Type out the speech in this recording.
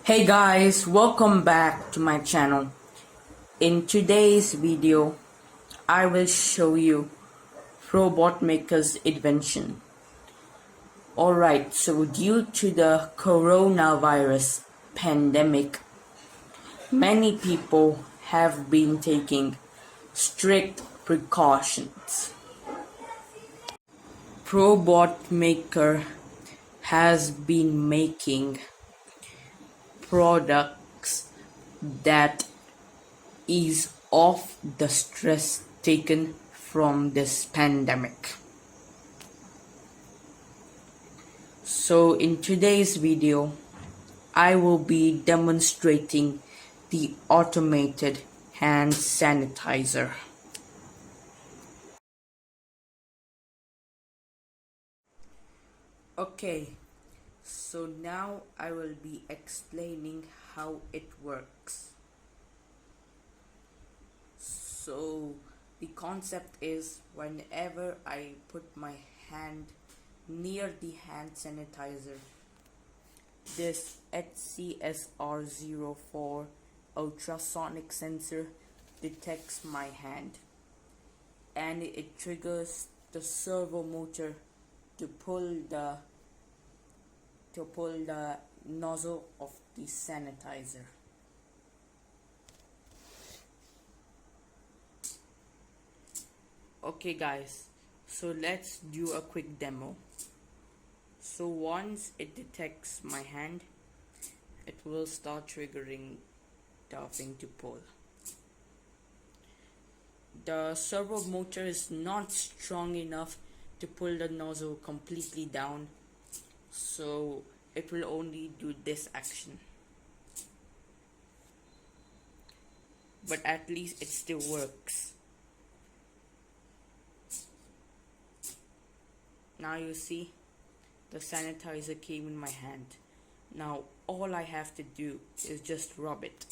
Hey guys, welcome back to my channel. In today's video, I will show you robot maker's invention. Alright, so due to the coronavirus pandemic, many people have been taking strict precautions. Robot maker has been making products that ease off the stress taken from this pandemic. So in today's video, I will be demonstrating the automated hand sanitizer. Okay, so now I will be explaining how it works. So the concept is whenever I put my hand near the hand sanitizer, this HCSR04 ultrasonic sensor detects my hand and it triggers the servo motor to pull the nozzle of the sanitizer. Okay guys, so let's do a quick demo. So once it detects my hand, it will start triggering the thing to pull. The servo motor is not strong enough to pull the nozzle completely down, so it will only do this action. But at least it still works. Now you see, the sanitizer came in my hand. Now all I have to do is just rub it.